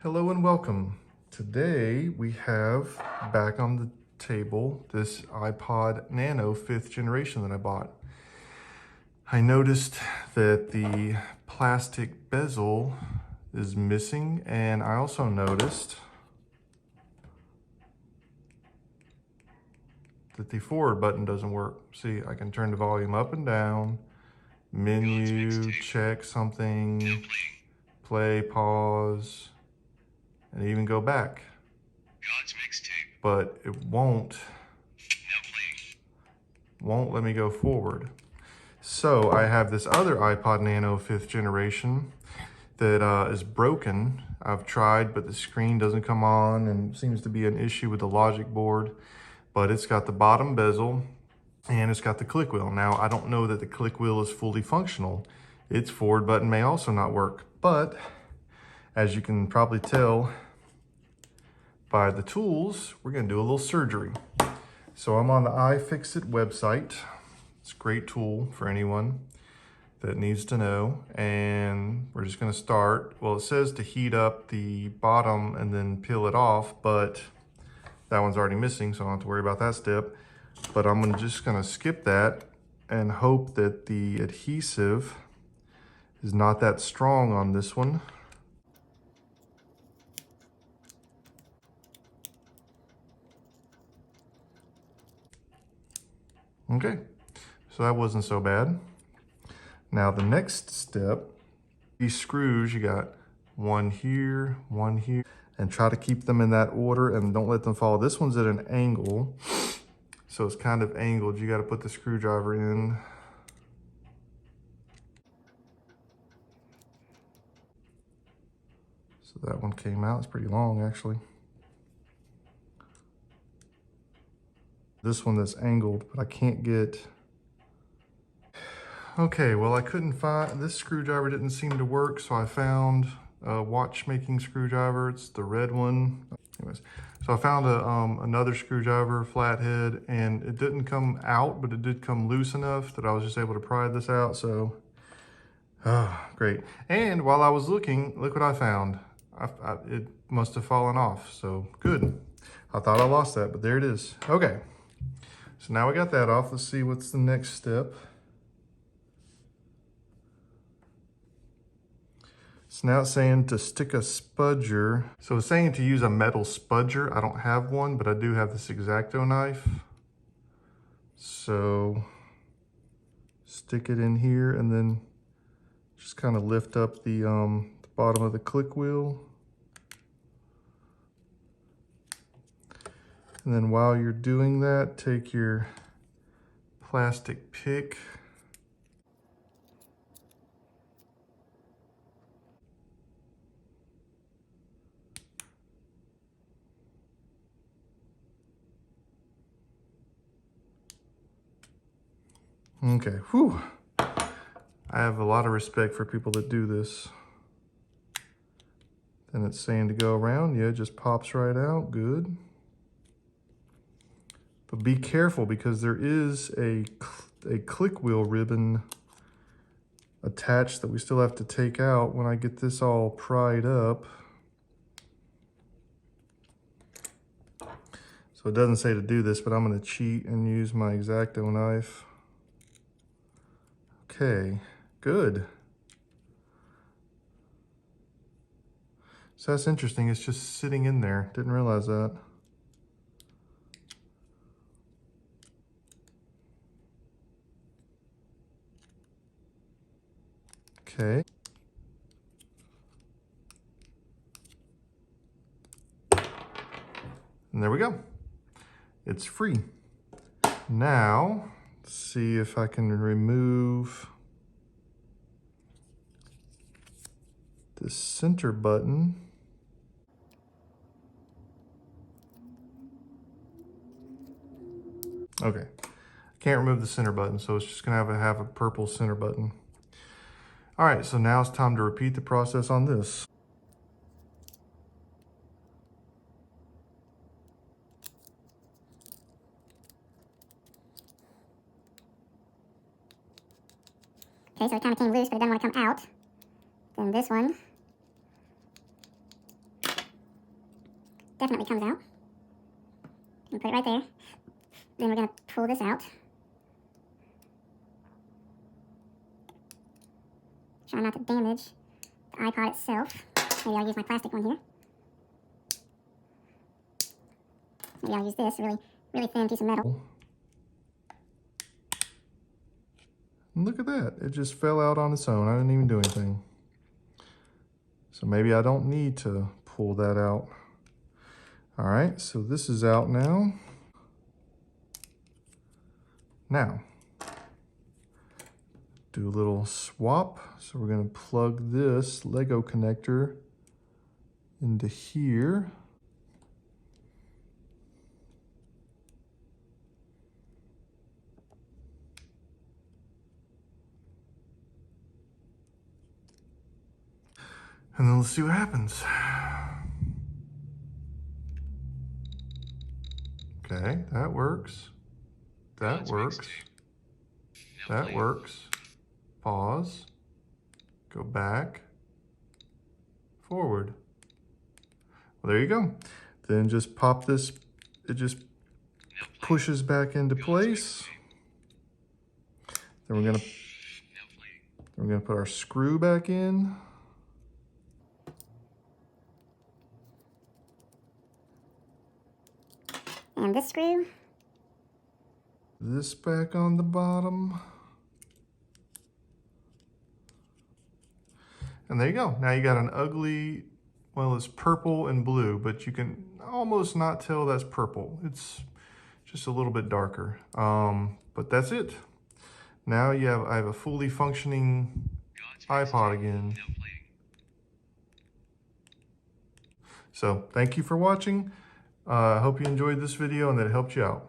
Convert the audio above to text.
Hello and welcome. Today we have back on the table this iPod Nano 5th generation that I bought. I noticed that the plastic bezel is missing, and I also noticed that the forward button doesn't work. See, I can turn the volume up and down, menu, check something, play, pause, and even go back. But it won't let me go forward. So I have this other iPod Nano 5th generation that is broken. I've tried, but the screen doesn't come on and seems to be an issue with the logic board. But it's got the bottom bezel and it's got the click wheel. Now, I don't know that the click wheel is fully functional. Its forward button may also not work, but as you can probably tell by the tools, we're gonna do a little surgery. So I'm on the iFixit website. It's a great tool for anyone that needs to know. And we're just gonna start. Well, it says to heat up the bottom and then peel it off, but that one's already missing, so I don't have to worry about that step. But I'm just gonna skip that and hope that the adhesive is not that strong on this one. Okay, so that wasn't so bad. Now the next step, these screws, you got one here, and try to keep them in that order and don't let them fall. This one's at an angle, so it's kind of angled. You got to put the screwdriver in. So that one came out. It's pretty long, actually. This one that's angled, but I can't get... Okay, well, I couldn't find... This screwdriver didn't seem to work, so I found a watchmaking screwdriver. It's the red one. Anyways, so I found another screwdriver, flathead, and it didn't come out, but it did come loose enough that I was just able to pry this out, so... great. And while I was looking, look what I found. It must have fallen off, so good. I thought I lost that, but there it is. Okay, so now we got that off. Let's see what's the next step. So now it's saying to stick a spudger. So it's saying to use a metal spudger. I don't have one, but I do have this X-Acto knife. So stick it in here and then just kind of lift up the bottom of the click wheel. And then while you're doing that, take your plastic pick. Okay, whew. I have a lot of respect for people that do this. Then it's saying to go around. Yeah, it just pops right out, good. But be careful because there is a click wheel ribbon attached that we still have to take out when I get this all pried up. So it doesn't say to do this, but I'm gonna cheat and use my X-Acto knife. Okay, good. So that's interesting, it's just sitting in there. Didn't realize that. Okay. And there we go. It's free. Now, let's see if I can remove this center button. Okay, can't remove the center button, so it's just gonna have a purple center button. All right, so now it's time to repeat the process on this. Okay, so it kind of came loose, but it doesn't want to come out. Then this one definitely comes out. And put it right there. Then we're going to pull this out. Try not to damage the iPod itself. Maybe I'll use my plastic one here. Maybe I'll use this really thin piece of metal. And look at that. It just fell out on its own. I didn't even do anything. So maybe I don't need to pull that out. All right, so this is out now. Now, do a little swap. So we're gonna plug this Lego connector into here. And then let's see what happens. Okay, that works. That works. That works. Pause. Go back. Forward. Well, there you go. Then just pop this. It just pushes back into place. Then we're gonna put our screw back in. And this screw. This back on the bottom. And there you go. Now you got an ugly, well, it's purple and blue, but you can almost not tell that's purple. It's just a little bit darker. But that's it. Now I have a fully functioning iPod again. So thank you for watching. I hope you enjoyed this video and that it helped you out.